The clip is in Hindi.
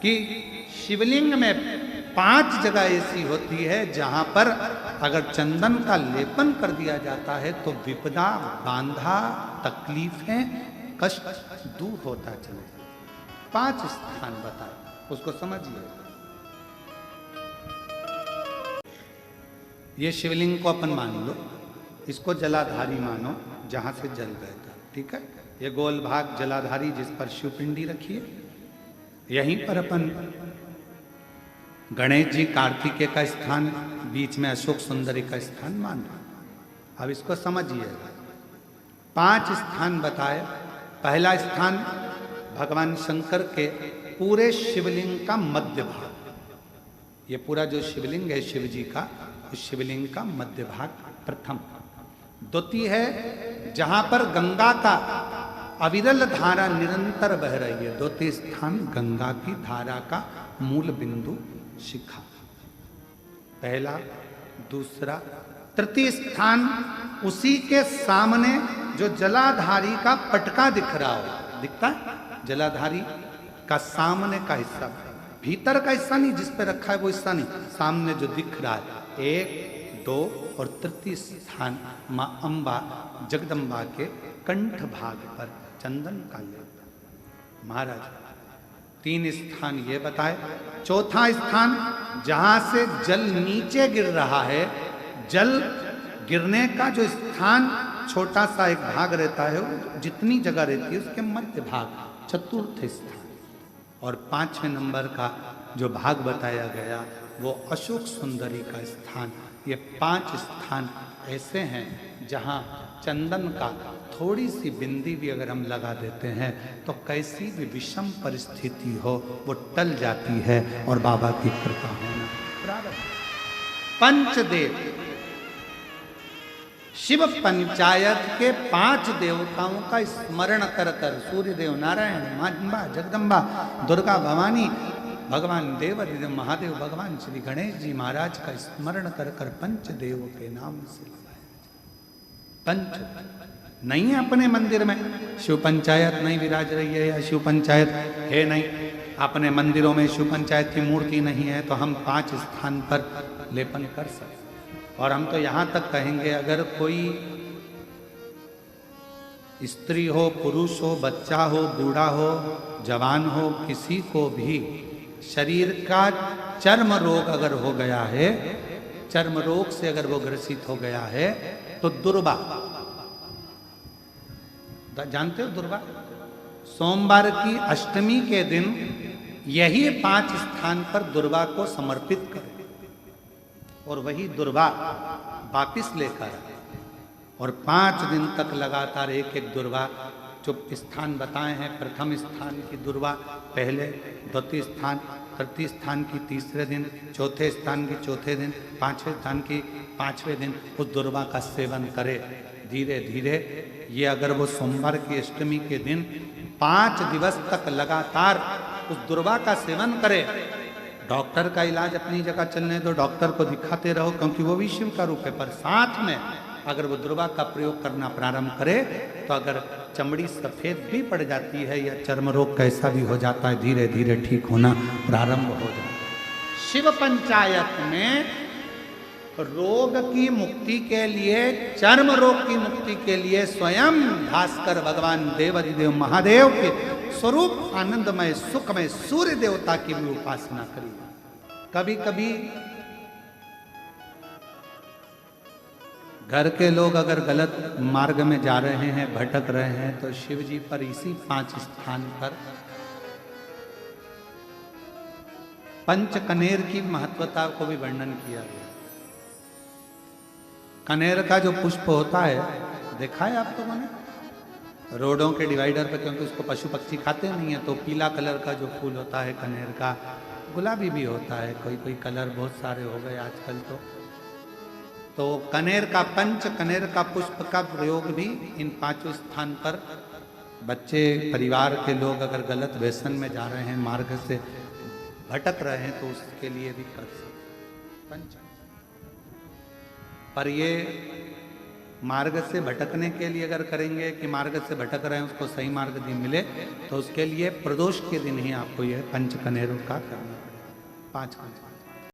कि शिवलिंग में 5 जगह ऐसी होती है जहां पर अगर चंदन का लेपन कर दिया जाता है तो विपदा, बांधा, तकलीफें, कष्ट दूर होता चले। 5 स्थान बताए, उसको समझिए। ये शिवलिंग को अपन मान लो, इसको जलाधारी मानो, जहां से जल बहता, ठीक है। ये गोल भाग जलाधारी जिस पर शिवपिंडी रखी है, यहीं पर अपन गणेश जी, कार्तिकेय का स्थान, बीच में अशोक सुंदरी का स्थान मान लो। अब इसको समझिएगा। 5 स्थान बताए। पहला स्थान भगवान शंकर के पूरे शिवलिंग का मध्य भाग। ये पूरा जो शिवलिंग है शिव जी का, उस शिवलिंग का मध्य भाग प्रथम। द्वितीय है जहां पर गंगा का अविरल धारा निरंतर बह रही है, द्वितीय स्थान गंगा की धारा का मूल बिंदु शिखा। पहला, दूसरा, तृतीय स्थान उसी के सामने जो जलाधारी का पटका दिख रहा हो, दिखता है जलाधारी का सामने का हिस्सा, भीतर का हिस्सा नहीं, जिस पे रखा है वो हिस्सा नहीं, सामने जो दिख रहा है। 1, 2 और तृतीय स्थान मां अंबा जगदम्बा के कंठ भाग पर चंदन का लेप। महाराज 3 स्थान ये बताए। चौथा स्थान जहां से जल नीचे गिर रहा है, जल गिरने का जो स्थान छोटा सा एक भाग रहता है, जितनी जगह रहती है उसके मध्य भाग, चतुर्थ स्थान। और 5वें नंबर का जो भाग बताया गया वो अशोक सुंदरी का स्थान। ये 5 स्थान ऐसे हैं जहां चंदन का थोड़ी सी बिंदी भी अगर हम लगा देते हैं तो कैसी भी विषम परिस्थिति हो वो टल जाती है और बाबा की कृपा होना प्रारंभ। पंचदेव, शिव पंचायत के 5 देवताओं का स्मरण कर कर, सूर्य देव, नारायण, मां अंबा जगदम्बा, दुर्गा भवानी, भगवान देवाधिदेव महादेव, भगवान श्री गणेश जी महाराज का स्मरण कर कर पंचदेव के नाम से। पंच नहीं है अपने मंदिर में, शिव पंचायत नहीं विराज रही है या शिव पंचायत है नहीं, अपने मंदिरों में शिव पंचायत की मूर्ति नहीं है, तो हम 5 स्थान पर लेपन कर सकते। और हम तो यहां तक कहेंगे अगर कोई स्त्री हो, पुरुष हो, बच्चा हो, बूढ़ा हो, जवान हो, किसी को भी शरीर का चर्म रोग अगर हो गया है, चर्म रोग से अगर वो ग्रसित हो गया है तो दुर्वा, जानते हो दुर्वा, सोमवार की अष्टमी के दिन यही 5 स्थान पर दुर्वा को समर्पित करें और वही दुर्वा वापिस लेकर आए और 5 दिन तक लगातार एक एक दुर्वा, जो स्थान बताए हैं, प्रथम स्थान की दुर्वा पहले, द्वितीय स्थान, तृतीय स्थान की तीसरे दिन, चौथे स्थान की चौथे दिन, 5वें स्थान की 5वें दिन उस दुर्वा का सेवन करे धीरे धीरे। ये अगर वो सोमवार की अष्टमी के दिन 5 दिवस तक लगातार उस दुर्वा का सेवन करे, डॉक्टर का इलाज अपनी जगह चलने दो, डॉक्टर को दिखाते रहो क्योंकि वो भी शिव का रूप है, पर साथ में अगर वो दुर्वा का प्रयोग करना प्रारंभ करे तो अगर चमड़ी सफेद भी पड़ जाती है या चर्म रोग कैसा भी हो जाता है, धीरे धीरे ठीक होना प्रारंभ हो जाता है। शिव पंचायत में रोग की मुक्ति के लिए, चर्म रोग की मुक्ति के लिए स्वयं भास्कर भगवान देवाधिदेव महादेव के स्वरूप आनंदमय सुखमय सूर्य देवता की भी उपासना करी। कभी कभी घर के लोग अगर गलत मार्ग में जा रहे हैं, भटक रहे हैं, तो शिव जी पर इसी 5 स्थान पर पंचकनेर की महत्वता को भी वर्णन किया गया। कनेर का जो पुष्प होता है, देखा है आप लोगों ने रोडों के डिवाइडर पर, क्योंकि उसको पशु पक्षी खाते नहीं है, तो पीला कलर का जो फूल होता है कनेर का, गुलाबी भी होता है, कोई कोई कलर बहुत सारे हो गए आजकल तो कनेर का, पंच कनेर का पुष्प का प्रयोग भी इन 5 स्थान पर बच्चे, परिवार के लोग अगर गलत व्यसन में जा रहे हैं, मार्ग से भटक रहे हैं, तो उसके लिए भी कर सकते पंच। पर ये मार्ग से भटकने के लिए अगर करेंगे कि मार्ग से भटक रहे हैं उसको सही मार्ग दिन मिले, तो उसके लिए प्रदोष के दिन ही आपको यह पंच कनेरों का करना पड़ेगा, 5 कनेरों।